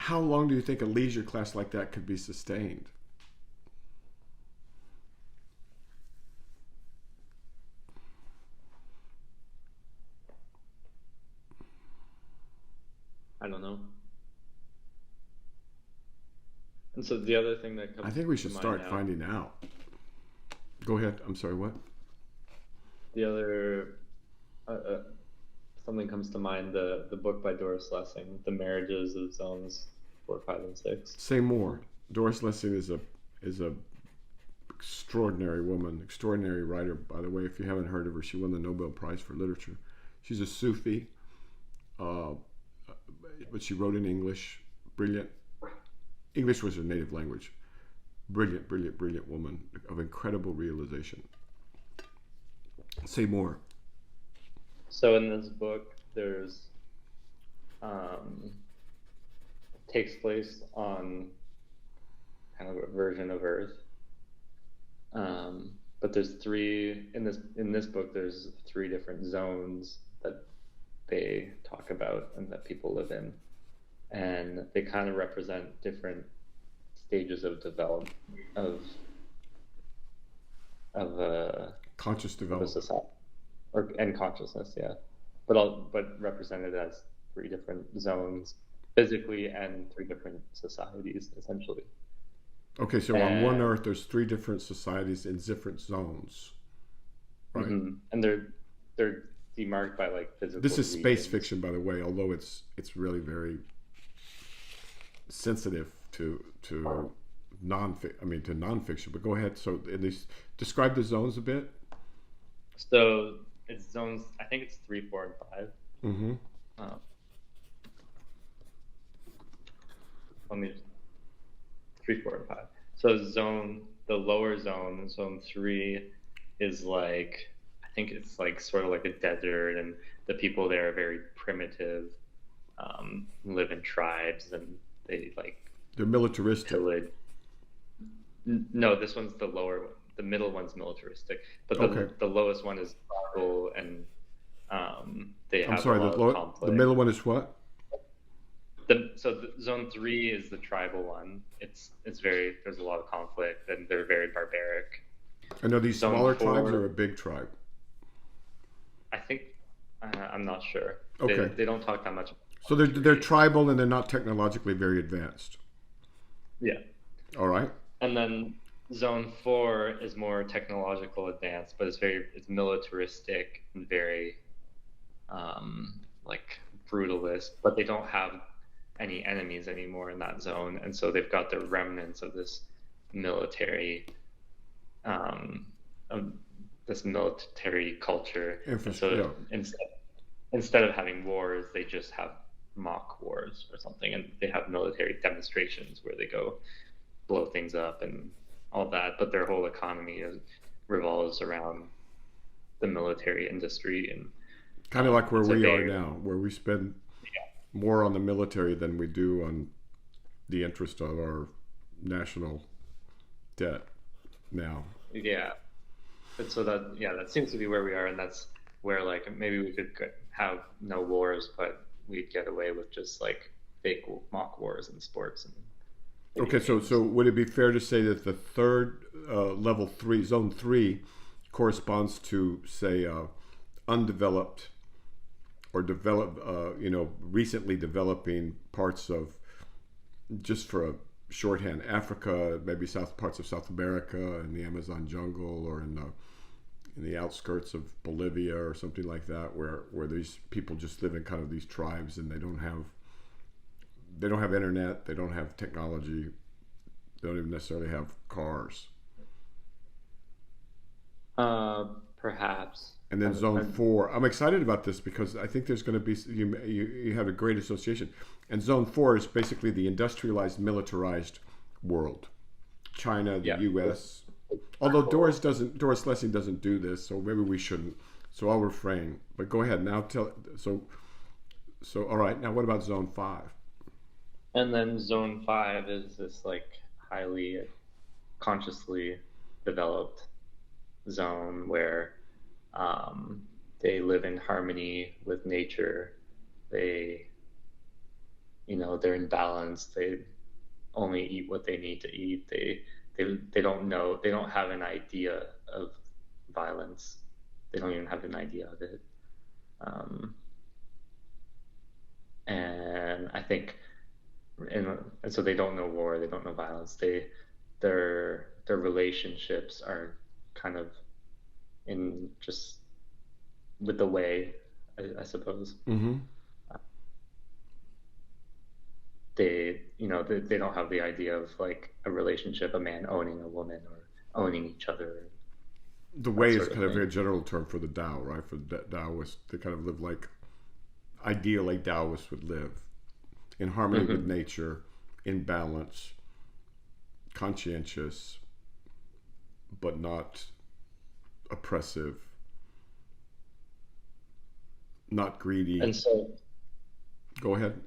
how long do you think a leisure class like that could be sustained? I don't know. And so the other thing that I comes think we to should mind start now, finding out. Go ahead. I'm sorry, what? the other uh, uh, something comes to mind, the book by Doris Lessing, The Marriages of Zones 4, 5, and 6. Say more. Doris Lessing is a extraordinary woman, extraordinary writer. By the way, if you haven't heard of her, she won the Nobel Prize for Literature. She's a Sufi, uh, but she wrote in English. Brilliant. English was her native language. Brilliant, brilliant, brilliant woman of incredible realization. Say more. So in this book, there's um, takes place on kind of a version of Earth. But there's three in this book. There's three different zones that they talk about and that people live in, and they kind of represent different stages of development of of a Conscious of a development. society and consciousness, yeah. But represented as three different zones physically and three different societies essentially. Okay, so on one And Earth, there's three different societies in different zones, right? and they're demarked by like This physical is space regions. fiction, by the way, although it's really very sensitive to to nonfiction. But go ahead. So at least describe the zones a bit. So it's zones. I think it's 3, 4, and 5. Mm-hmm. Um, let me 3, 4, and 5. So the lower zone, zone 3, is like I think it's like sort of like a desert, and the people there are very primitive, live in tribes, and they like They're militaristic. pillage. No, this one's the lower one. The middle one's militaristic, but Okay. the lowest one is tribal, and they I'm have a sorry. lot of The conflict. middle one is what? So zone 3 is the tribal one. It's very there's a lot of conflict, and they're very barbaric. I know these Zone smaller tribes are a 4, big tribe. I think I'm not sure. Okay. They don't talk that much about So they're trees. tribal and they're not technologically very advanced. Yeah, All right. and then zone 4 is more technological advanced, but it's militaristic and very like brutalist. But they don't have any enemies anymore in that zone, and so they've got the remnants of military um, of this military culture. And so Yeah. instead of having wars, they just have mock wars or something, and they have military demonstrations where they go blow things up and all that. But their whole economy revolves around the military industry, and Kind of like where it's a we are very now, where we spend more on the military than we do on the interest of our national debt now. yeah. But so that seems to be where we are, and that's where like maybe we could have no wars, but we'd get away with just like fake mock wars in sports and Okay, video so games. would it be fair to say that the third level three, zone three, corresponds to say undeveloped or recently developing parts of, just for a shorthand, Africa, maybe south parts of South America, in the Amazon jungle, or in the outskirts of Bolivia or something like that, where these people just live in kind of these tribes, and they don't have internet, they don't have technology, they don't even necessarily have cars. Perhaps. And then zone And four, I'm excited about this because I think there's going to be, you have a great association. And zone four is basically the industrialized, militarized world. China, the yeah, U.S. Although circle. Doris Lessing doesn't do this, so maybe we shouldn't. So I'll refrain. But go ahead now. All right. Now what about zone five? And then zone 5 is this like highly consciously developed zone where um, they live in harmony with nature. They, they're in balance. They only eat what they need to eat. They don't know. They don't have an idea of violence. They don't even have an idea of it. And I think, and so they don't know war. They don't know violence. Their relationships are kind of in just with the way, I suppose. Mm-hmm. They don't have the idea of like a relationship, a man owning a woman or owning each other. The way is kind of a general term for the Tao, right? For the Taoists, they kind of live like ideally Taoists would live, in harmony with nature, in balance, conscientious, but not oppressive, not greedy. And so, go ahead.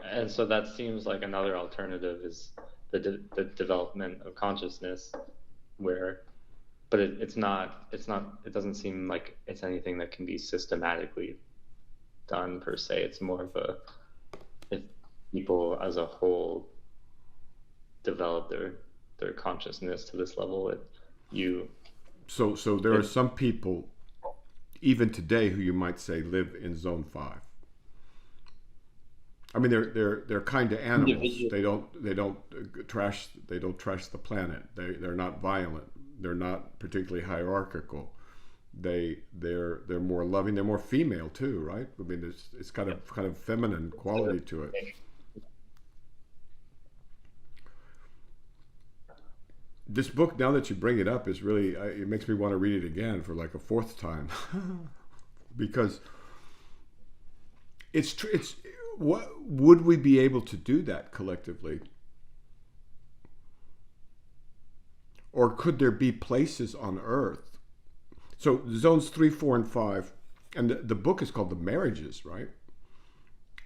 And so that seems like another alternative is the development of consciousness, but it doesn't seem like it's anything that can be systematically done per se. It's more of if people as a whole develop their consciousness to this level, So there are some people, even today, who you might say live in zone 5. I mean, they're kind of animals. They don't trash the planet. They're not violent. They're not particularly hierarchical. They're more loving. They're more female too, right? I mean, it's kind of feminine quality to it. This book, now that you bring it up, is really, it makes me want to read it again for like a 4th time, because it's what would we be able to do that collectively, or could there be places on Earth? So zones 3, 4, and 5, and the book is called The Marriages, right?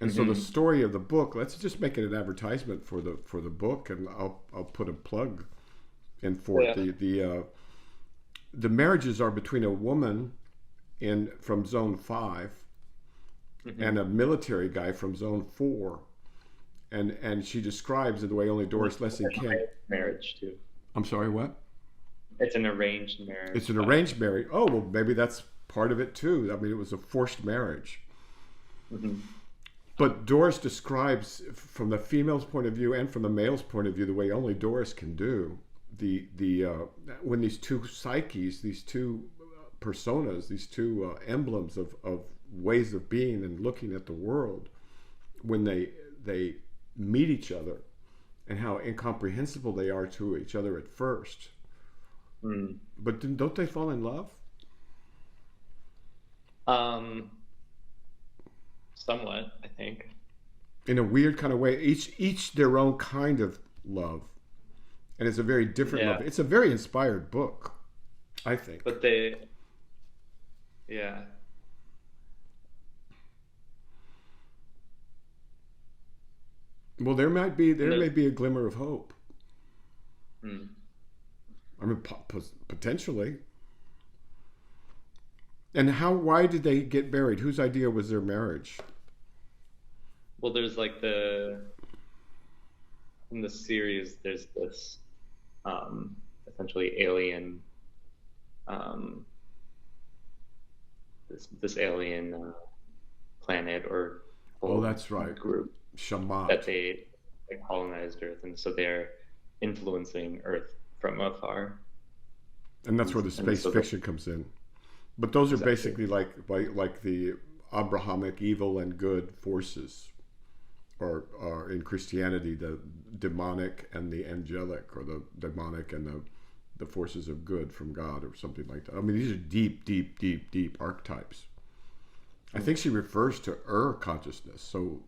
And so the story of the book, let's just make it an advertisement for the book, and I'll put a plug in for it. The marriages are between a woman from zone 5 and a military guy from zone 4, and she describes in the way only Doris Lessing can. Marriage too. I'm sorry, what? It's an arranged marriage. It's an arranged marriage. Oh, well, maybe that's part of it too. I mean, it was a forced marriage. But Doris describes, from the female's point of view and from the male's point of view, the way only Doris can do, when these two psyches, these two personas, these two emblems of ways of being and looking at the world, when they meet each other, and how incomprehensible they are to each other at first. But don't they fall in love? Somewhat, I think. In a weird kind of way, each their own kind of love, and it's a very different love. It's a very inspired book, I think. But yeah. Well, there may be a glimmer of hope. I mean, potentially. And why did they get married? Whose idea was their marriage? Well, there's like in the series, there's this essentially alien, this alien planet or that's right, group Shamat, that they colonized Earth, and so they're influencing Earth from afar. And that's where the space fiction comes in. But those are basically like the Abrahamic evil and good forces, or in Christianity, the demonic and the angelic, or the demonic and the forces of good from God, or something like that. I mean, these are deep, deep, deep, deep archetypes. I think she refers to consciousness, so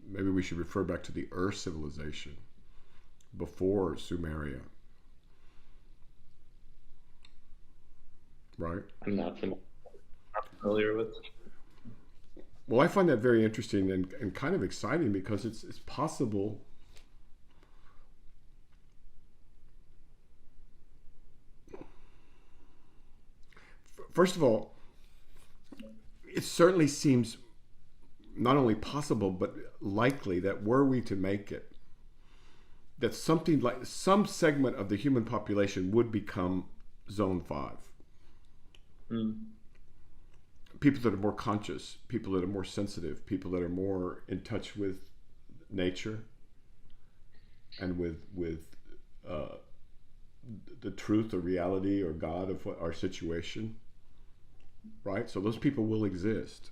maybe we should refer back to the civilization before Sumeria. Right? I'm not familiar with. Well, I find that very interesting and kind of exciting, because it's possible. First of all, it certainly seems not only possible but likely that were we to make it, that something like some segment of the human population would become zone 5. People that are more conscious, people that are more sensitive, people that are more in touch with nature and with the truth or reality or God of our situation, right? So those people will exist.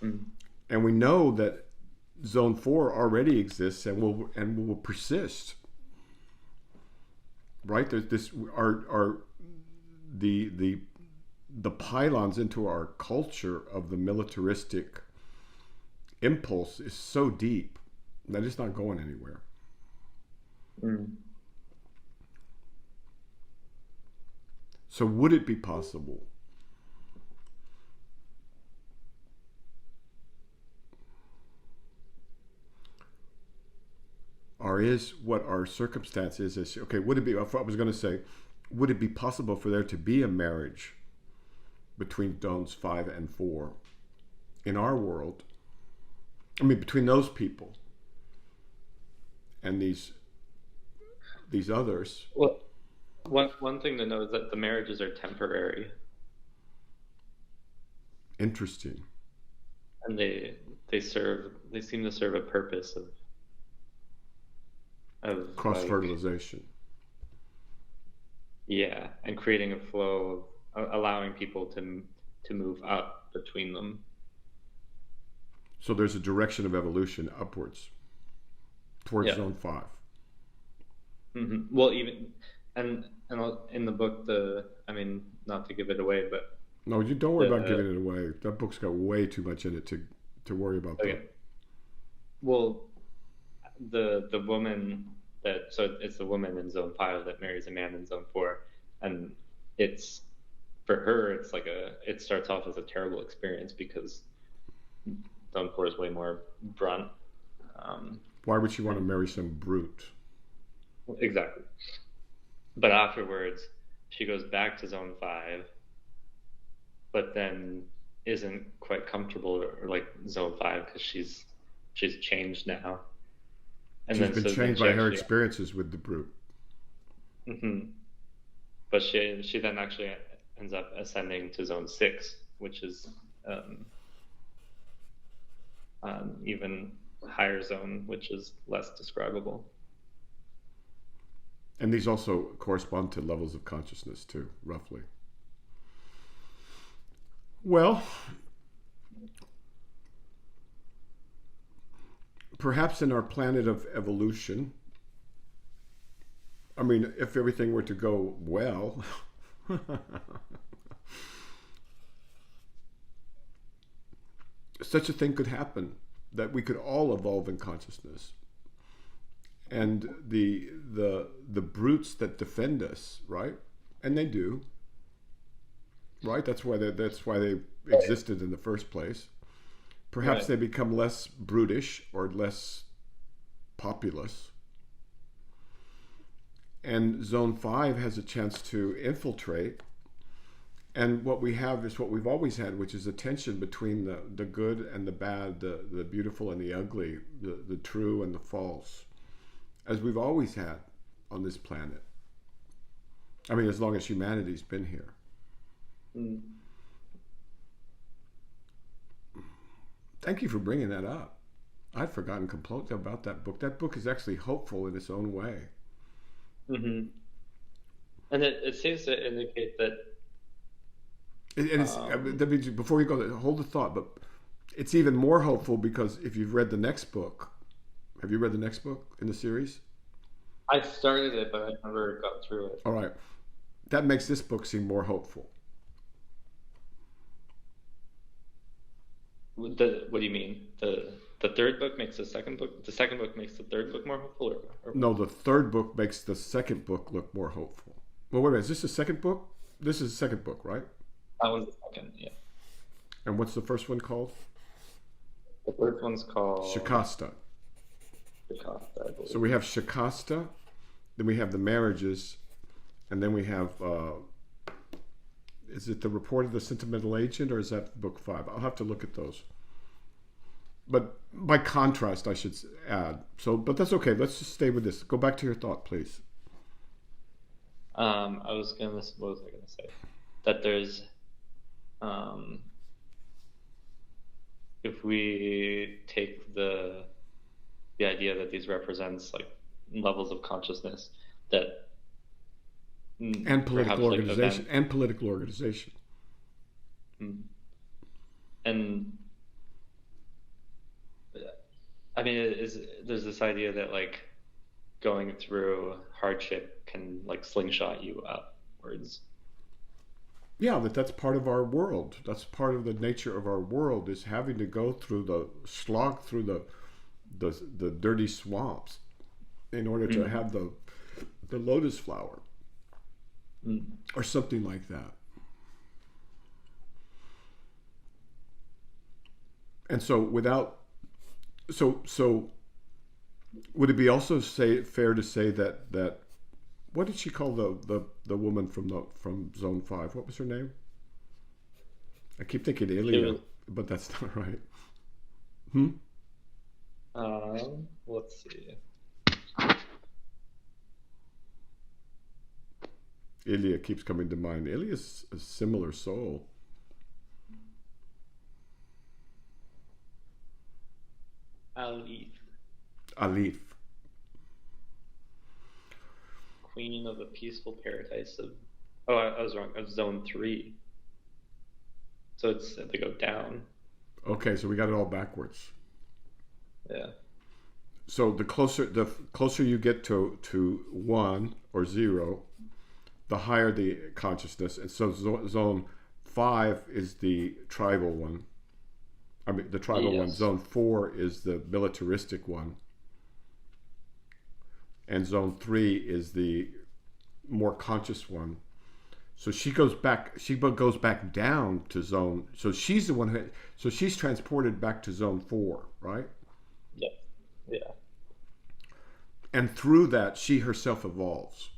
And we know that zone 4 already exists and will persist, right? There's this the pylons into our culture of the militaristic impulse is so deep that it's not going anywhere. So would it be possible or is what our circumstance is okay, would it be, I was going to say, would it be possible for there to be a marriage between zones 5 and 4 in our world? I mean, between those people and these others. Well, one thing to know is that the marriages are temporary. Interesting. And they seem to serve a purpose of cross-fertilization. Yeah, and creating a flow, allowing people to move up between them. So there's a direction of evolution upwards towards zone 5. Well, even and in the book, not to give it away, but no, you don't worry about giving it away. That book's got way too much in it to worry about. Okay. That. Well, the woman it's the woman in zone 5 that marries a man in zone 4, and it's for her it starts off as a terrible experience because zone 4 is way more brunt. Why would she want to marry some brute? Exactly. But afterwards, she goes back to zone 5, but then isn't quite comfortable or like zone 5 because she's changed now. And she's been changed by her experiences with the brute. But she then actually ends up ascending to zone 6, which is even higher zone, which is less describable. And these also correspond to levels of consciousness too, roughly. Well, perhaps in our planet of evolution, I mean, if everything were to go well, such a thing could happen, that we could all evolve in consciousness. And the brutes that defend us, right? And they do, right? That's why they existed in the first place. Perhaps they become less brutish or less populous. And zone 5 has a chance to infiltrate. And what we have is what we've always had, which is a tension between the good and the bad, the beautiful and the ugly, the true and the false, as we've always had on this planet. I mean, as long as humanity's been here. Thank you for bringing that up. I'd forgotten completely about that book. That book is actually hopeful in its own way. And it seems to indicate that. Before we go, hold the thought, but it's even more hopeful because if you've read the next book, have you read the next book in the series? I started it, but I never got through it. All right. That makes this book seem more hopeful. What do you mean? The third book makes the second book? The second book makes the third book more hopeful? Or... No, the third book makes the second book look more hopeful. Well, wait a minute. Is this the second book? This is the second book, right? That one's the second, yeah. And what's the first one called? The first one's called... Shikasta. Shikasta, I believe. So we have Shikasta, then we have the marriages, and then we have... is it the report of the sentimental agent, or is that book 5? I'll have to look at those. but by contrast, I should add. So, but that's okay. Let's just stay with this. Go back to your thought, please. What was I gonna say? That there's, um, if we take the idea that these represents like levels of consciousness that And perhaps political like organization. event, And political organization. mm, and I mean, there's this idea that like going through hardship can like slingshot you upwards. Yeah, that's part of our world. That's part of the nature of our world, is having to go through the slog through the dirty swamps in order to Mm, have the lotus flower mm. or something like that. And so so would it be also fair to say that what did she call the woman from Zone 5? What was her name? I keep thinking It Ilya, was, but that's not right. Hmm? let's see. Ilya keeps coming to mind. Ilya's a similar soul. Alif, Alif. Queen of the Peaceful Paradise of. Oh, I was wrong. Of Zone 3. So they go down. Okay, so we got it all backwards. Yeah. So the closer you get to 1 or 0, the higher the consciousness. And so zone 5 is the tribal one. I mean, the tribal one. Yes. Zone 4 is the militaristic one. And zone 3 is the more conscious one. So she goes back down to zone. So she's the one so she's transported back to zone 4, right? Yeah. Yeah. And through that, she herself evolves.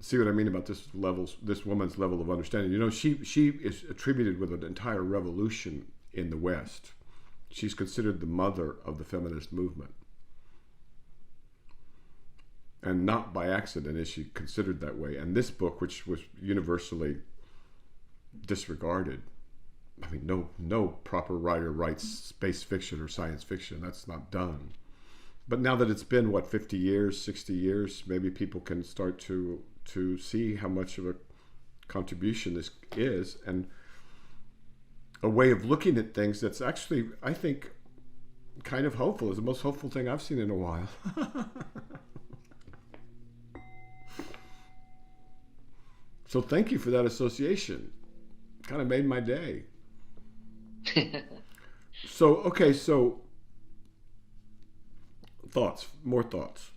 See what I mean about this woman's level of understanding? You know, she is attributed with an entire revolution in the West. She's considered the mother of the feminist movement. And not by accident is she considered that way. And this book, which was universally disregarded, I mean, no proper writer writes space fiction or science fiction. That's not done. But now that it's been, 50 years, 60 years, maybe people can start to see how much of a contribution this is, and a way of looking at things that's actually, I think, kind of hopeful. Is the most hopeful thing I've seen in a while. So thank you for that association. Kind of made my day. So, okay, so more thoughts.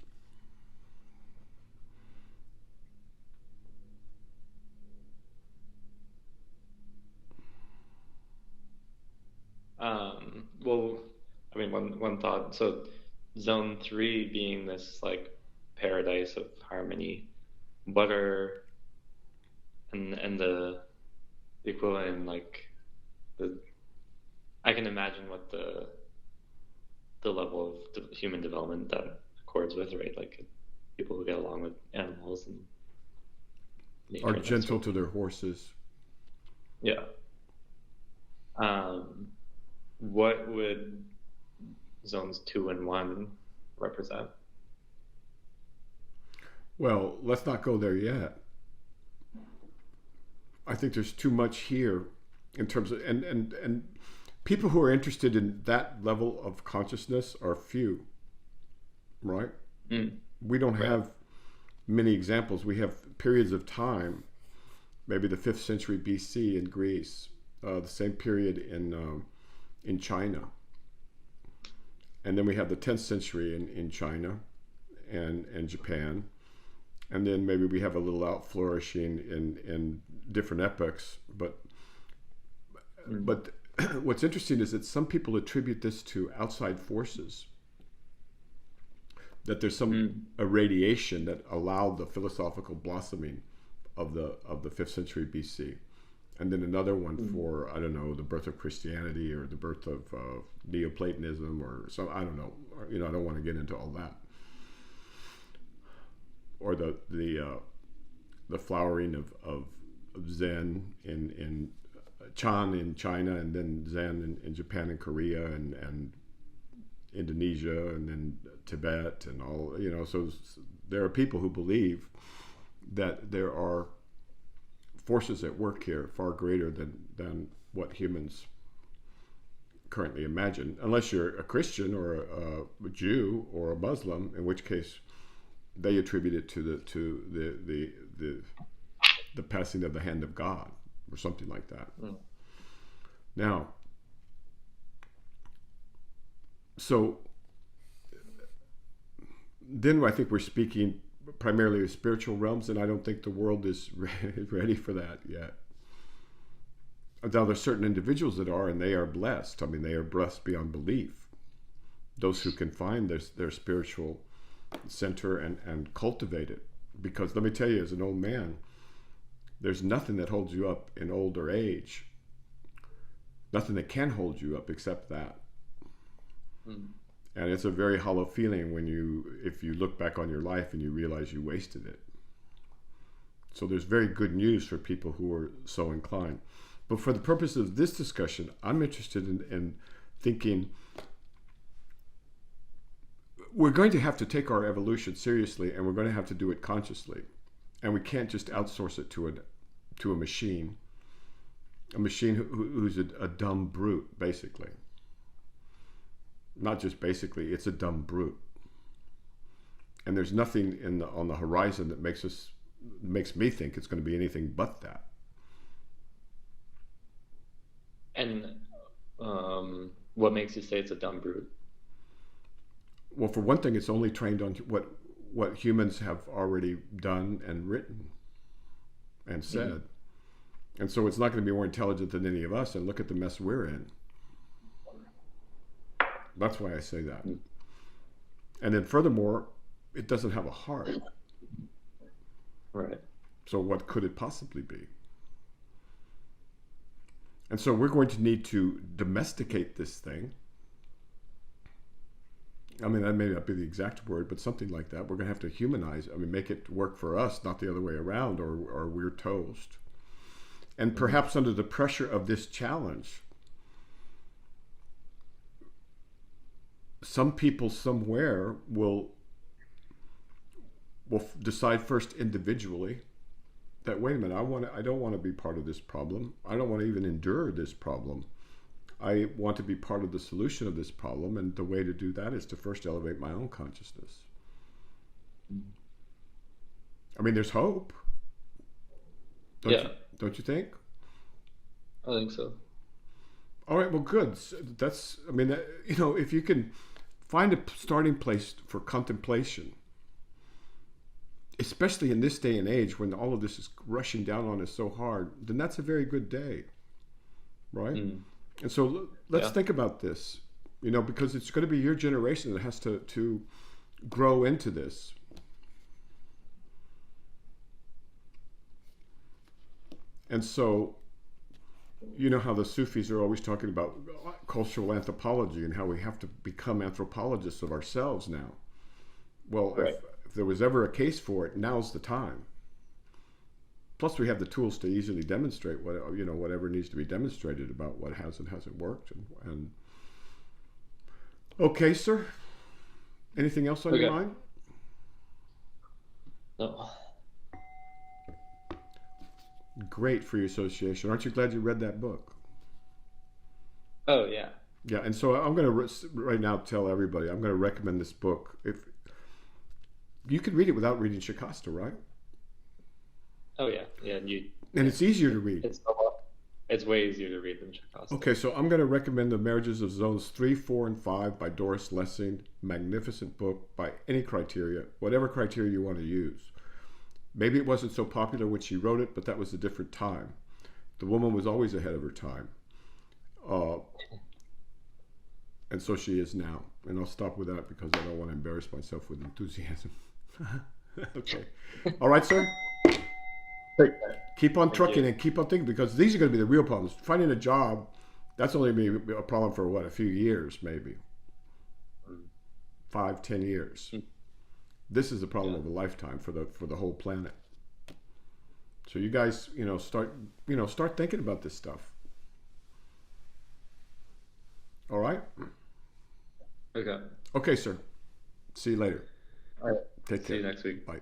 Well, I mean, one thought. So, Zone 3 being this like paradise of harmony, what are and the equivalent, like the I can imagine what the level of human development that accords with, right? Like people who get along with animals and nature Are and that gentle sort of to thing. their horses. Yeah. Um, what would zones 2 and 1 represent? Well, let's not go there yet. I think there's too much here in terms of and people who are interested in that level of consciousness are few, right? Mm, We don't right. have many examples. We have periods of time, maybe the 5th century BC in Greece, the same period in China, and then we have the 10th century in China and Japan, and then maybe we have a little out flourishing in different epochs. But Mm, what's interesting is that some people attribute this to outside forces, that there's some mm, irradiation that allowed the philosophical blossoming of the 5th century BC. and then another one for, I don't know, the birth of Christianity or the birth of Neoplatonism or so, I don't know. Or, I don't want to get into all that. Or the flowering of Zen in Chan in China, and then Zen in Japan and Korea and Indonesia, and then Tibet and all, so there are people who believe that there are forces at work here far greater than what humans currently imagine, unless you're a Christian or a Jew or a Muslim, in which case they attribute it to the passing of the hand of God or something like that. Now, so then I think we're speaking primarily of spiritual realms, and I don't think the world is ready for that yet. Now, there's certain individuals that are, and they are blessed. I mean, they are blessed beyond belief. Those who can find their spiritual center and cultivate it. Because let me tell you, as an old man, there's nothing that holds you up in older age. Nothing that can hold you up except that. And it's a very hollow feeling if you look back on your life and you realize you wasted it. So there's very good news for people who are so inclined. But for the purpose of this discussion, I'm interested in thinking we're going to have to take our evolution seriously, and we're going to have to do it consciously. And we can't just outsource it to a machine who's a dumb brute, basically. Not just basically, it's a dumb brute. And there's nothing on the horizon that makes me think it's going to be anything but that. And what makes you say it's a dumb brute? Well, for one thing, it's only trained on what humans have already done and written and said. And so it's not going to be more intelligent than any of us, and look at the mess we're in. That's why I say that. And then furthermore, it doesn't have a heart. Right. So what could it possibly be? And so we're going to need to domesticate this thing. I mean, that may not be the exact word, but something like that. We're going to have to humanize, make it work for us, not the other way around, or we're toast. And perhaps under the pressure of this challenge, some people somewhere will decide first individually that, wait a minute, I don't want to be part of this problem. I don't want to even endure this problem. I want to be part of the solution of this problem, and the way to do that is to first elevate my own consciousness. I mean, there's hope. Don't you think? I think so. All right, well, good. That's, if you can find a starting place for contemplation, especially in this day and age when all of this is rushing down on us so hard, then that's a very good day, right? And so let's think about this, because it's going to be your generation that has to grow into this. And so, you know how the Sufis are always talking about cultural anthropology and how we have to become anthropologists of ourselves now. Well, right. If there was ever a case for it, now's the time. Plus, we have the tools to easily demonstrate whatever needs to be demonstrated about what has and hasn't worked. And okay, sir. Anything else on your mind? No. Great for your association. Aren't you glad you read that book? Oh, yeah. Yeah, and so I'm going to right now tell everybody, I'm going to recommend this book. If you could read it without reading Shikasta, right? Oh, yeah. Yeah, and it's easier to read. It's way easier to read than Shikasta. Okay, so I'm going to recommend The Marriages of Zones 3, 4, and 5 by Doris Lessing. Magnificent book by any criteria, whatever criteria you want to use. Maybe it wasn't so popular when she wrote it, but that was a different time. The woman was always ahead of her time. And so she is now. And I'll stop with that because I don't want to embarrass myself with enthusiasm. Okay. All right, sir? Keep on Thank trucking you. and keep on thinking, because these are going to be the real problems. Finding a job, that's only going to be a problem for what, a few years, maybe Mm. 5, 10 years. This is the problem Yeah. of a lifetime for the whole planet. So you guys, start thinking about this stuff. All right. Okay. Okay, sir. See you later. All right. Take See care. you next week. Bye.